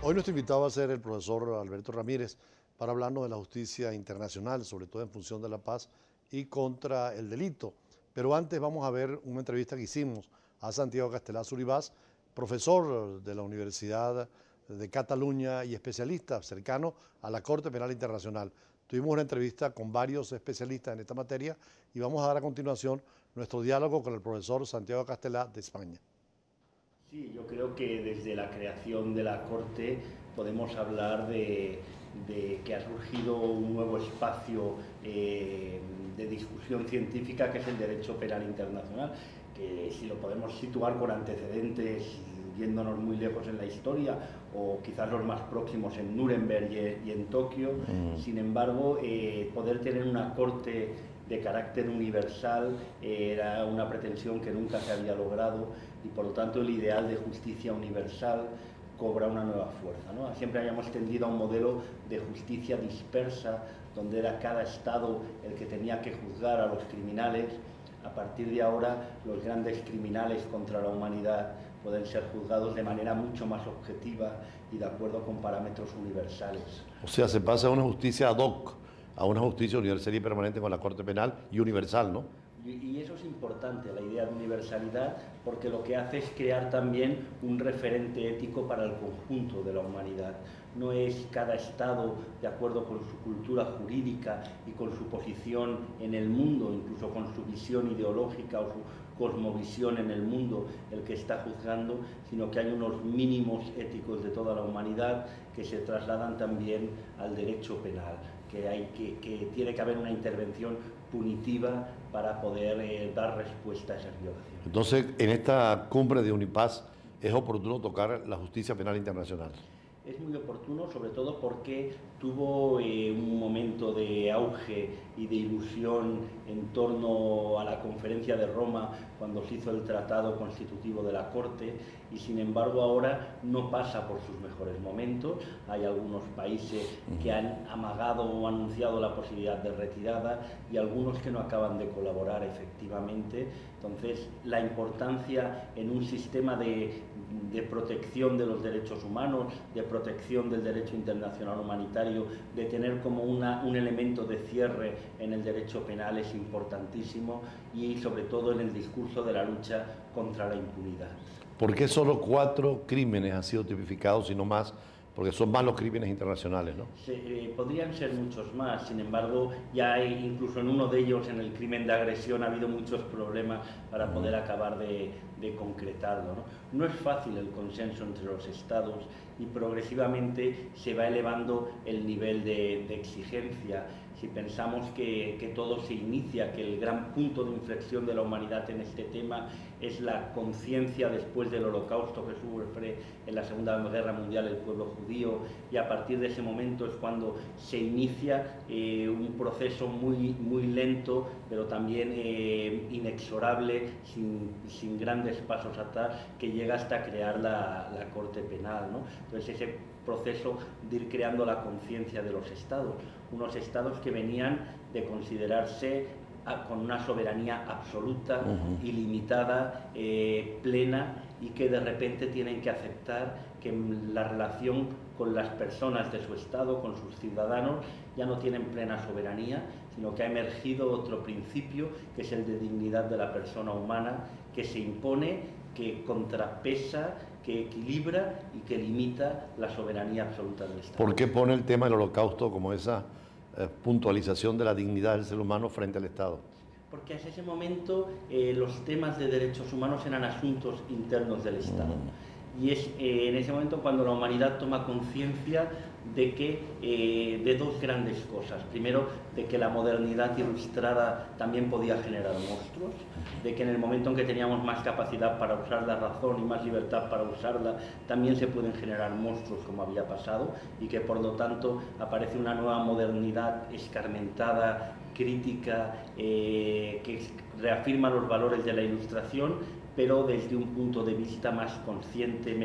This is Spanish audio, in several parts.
Hoy nuestro invitado va a ser el profesor Alberto Ramírez para hablarnos de la justicia internacional, sobre todo en función de la paz y contra el delito. Pero antes vamos a ver una entrevista que hicimos a Santiago Castelà Suribas, profesor de la Universidad de Cataluña y especialista cercano a la Corte Penal Internacional. Tuvimos una entrevista con varios especialistas en esta materia y vamos a dar a continuación nuestro diálogo con el profesor Santiago Castelà de España. Sí, yo creo que desde la creación de la Corte podemos hablar de que ha surgido un nuevo espacio de discusión científica que es el derecho penal internacional, que si lo podemos situar con antecedentes yéndonos muy lejos en la historia o quizás los más próximos en Nuremberg y en Tokio. Sin embargo, poder tener una corte de carácter universal era una pretensión que nunca se había logrado y por lo tanto el ideal de justicia universal cobra una nueva fuerza, ¿no? Siempre habíamos tendido a un modelo de justicia dispersa donde era cada estado el que tenía que juzgar a los criminales. A partir de ahora, los grandes criminales contra la humanidad pueden ser juzgados de manera mucho más objetiva y de acuerdo con parámetros universales. O sea, se pasa a una justicia ad hoc, a una justicia universal y permanente con la Corte Penal y universal, ¿no? Y eso es importante, la idea de universalidad, porque lo que hace es crear también un referente ético para el conjunto de la humanidad. No es cada Estado, de acuerdo con su cultura jurídica y con su posición en el mundo, incluso con su visión ideológica o su cosmovisión en el mundo, el que está juzgando, sino que hay unos mínimos éticos de toda la humanidad que se trasladan también al derecho penal, que tiene que haber una intervención punitiva para poder dar respuesta a esas violaciones. Entonces, en esta cumbre de Unipaz es oportuno tocar la justicia penal internacional. Es muy oportuno, sobre todo porque tuvo un momento de auge y de ilusión en torno a la conferencia de Roma, cuando se hizo el tratado constitutivo de la Corte, y sin embargo ahora no pasa por sus mejores momentos. Hay algunos países que han amagado o anunciado la posibilidad de retirada y algunos que no acaban de colaborar efectivamente. Entonces, la importancia en un sistema de protección de los derechos humanos, de protección del derecho internacional humanitario, de tener como un elemento de cierre en el derecho penal es importantísimo y sobre todo en el discurso de la lucha contra la impunidad. ¿Por qué solo 4 crímenes han sido tipificados y no más? Porque son más los crímenes internacionales, ¿no? Podrían ser muchos más, sin embargo, ya hay, incluso en uno de ellos, en el crimen de agresión, ha habido muchos problemas para poder acabar de concretarlo, ¿no? No es fácil el consenso entre los estados y progresivamente se va elevando el nivel de exigencia. Si pensamos que todo se inicia, que el gran punto de inflexión de la humanidad en este tema es la conciencia después del holocausto que sufre en la Segunda Guerra Mundial el pueblo judío, y a partir de ese momento es cuando se inicia un proceso muy lento, pero también inexorable, sin grandes pasos atrás, que llega hasta crear la Corte Penal, ¿no? Entonces ese proceso de ir creando la conciencia de los estados, unos estados que venían de considerarse con una soberanía absoluta, ilimitada, plena, y que de repente tienen que aceptar que la relación con las personas de su estado, con sus ciudadanos, ya no tienen plena soberanía, sino que ha emergido otro principio, que es el de dignidad de la persona humana, que se impone, que contrapesa, que equilibra y que limita la soberanía absoluta del Estado. ¿Por qué pone el tema del holocausto como esa puntualización de la dignidad del ser humano frente al Estado? Porque hasta ese momento los temas de derechos humanos eran asuntos internos del Estado. Y es en ese momento cuando la humanidad toma conciencia de que de dos grandes cosas. Primero, de que la modernidad ilustrada también podía generar monstruos, de que en el momento en que teníamos más capacidad para usar la razón y más libertad para usarla, también se pueden generar monstruos como había pasado, y que por lo tanto aparece una nueva modernidad escarmentada, crítica, que reafirma los valores de la Ilustración, pero desde un punto de vista más consciente,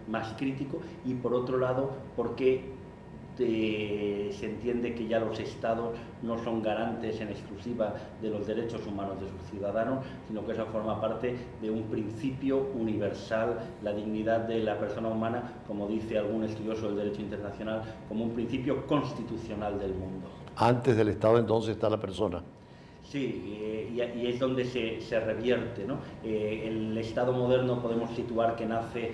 más crítico, y por otro lado, porque se entiende que ya los estados no son garantes en exclusiva de los derechos humanos de sus ciudadanos, sino que eso forma parte de un principio universal, la dignidad de la persona humana, como dice algún estudioso del derecho internacional, como un principio constitucional del mundo. Antes del Estado entonces está la persona. Sí, y es donde se revierte, ¿no? El Estado moderno podemos situar que nace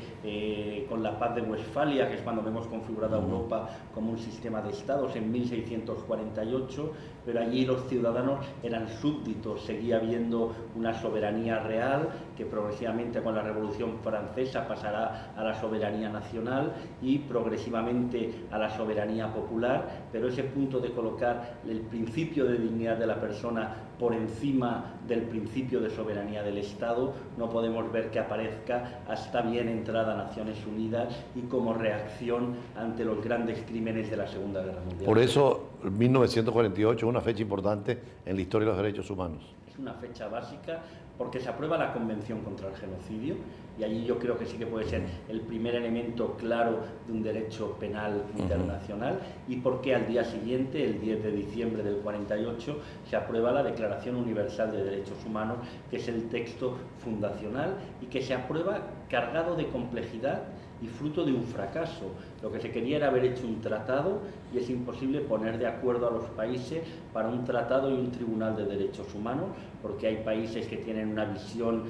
con la Paz de Westfalia, que es cuando vemos configurada Europa como un sistema de estados en 1648, pero allí los ciudadanos eran súbditos, seguía habiendo una soberanía real que progresivamente con la Revolución Francesa pasará a la soberanía nacional y progresivamente a la soberanía popular, pero ese punto de colocar el principio de dignidad de la persona por encima del principio de soberanía del Estado, no podemos ver que aparezca hasta bien entrada Naciones Unidas y como reacción ante los grandes crímenes de la Segunda Guerra Mundial. Por eso 1948 es una fecha importante en la historia de los derechos humanos. Es una fecha básica porque se aprueba la Convención contra el Genocidio y allí yo creo que sí que puede ser el primer elemento claro de un derecho penal internacional y porque al día siguiente, el 10 de diciembre del 48, se aprueba la Declaración Universal de Derechos Humanos, que es el texto fundacional y que se aprueba cargado de complejidad y fruto de un fracaso. Lo que se quería era haber hecho un tratado y es imposible poner de acuerdo a los países para un tratado y un tribunal de derechos humanos, porque hay países que tienen una visión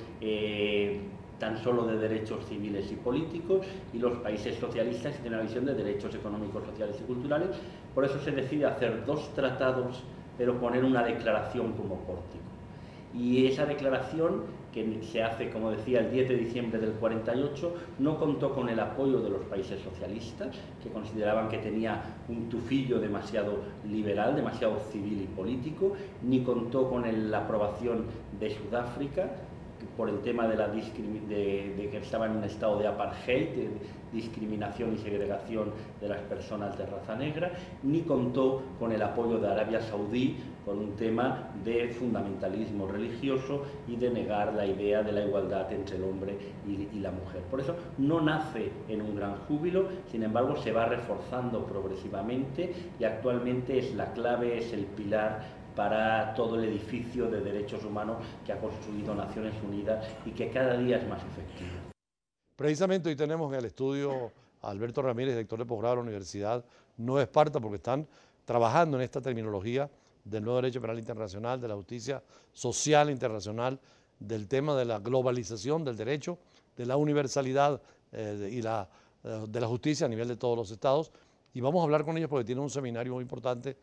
tan solo de derechos civiles y políticos y los países socialistas que tienen una visión de derechos económicos, sociales y culturales. Por eso se decide hacer dos tratados, pero poner una declaración como pórtico. Y esa declaración, que se hace, como decía, el 10 de diciembre del 48, no contó con el apoyo de los países socialistas, que consideraban que tenía un tufillo demasiado liberal, demasiado civil y político, ni contó con la aprobación de Sudáfrica, por el tema de que estaba en un estado de apartheid, de discriminación y segregación de las personas de raza negra, ni contó con el apoyo de Arabia Saudí por un tema de fundamentalismo religioso y de negar la idea de la igualdad entre el hombre y la mujer. Por eso no nace en un gran júbilo, sin embargo se va reforzando progresivamente y actualmente es la clave, es el pilar para todo el edificio de derechos humanos que ha construido Naciones Unidas y que cada día es más efectivo. Precisamente hoy tenemos en el estudio a Alberto Ramírez, director de posgrado de la Universidad Nueva Esparta, porque están trabajando en esta terminología del nuevo derecho penal internacional, de la justicia social internacional, del tema de la globalización del derecho, de la universalidad de la justicia a nivel de todos los estados. Y vamos a hablar con ellos porque tienen un seminario muy importante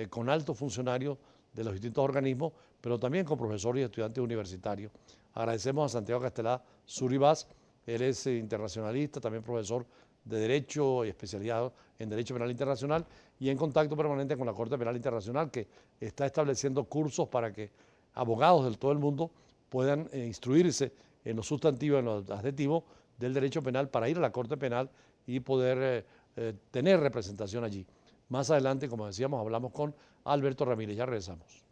con altos funcionarios de los distintos organismos, pero también con profesores y estudiantes universitarios. Agradecemos a Santiago Castelá Zuribas, él es internacionalista, también profesor de Derecho y especializado en Derecho Penal Internacional y en contacto permanente con la Corte Penal Internacional, que está estableciendo cursos para que abogados de todo el mundo puedan instruirse en los sustantivos, en los adjetivos del derecho penal para ir a la Corte Penal y poder tener representación allí. Más adelante, como decíamos, hablamos con Alberto Ramírez. Ya regresamos.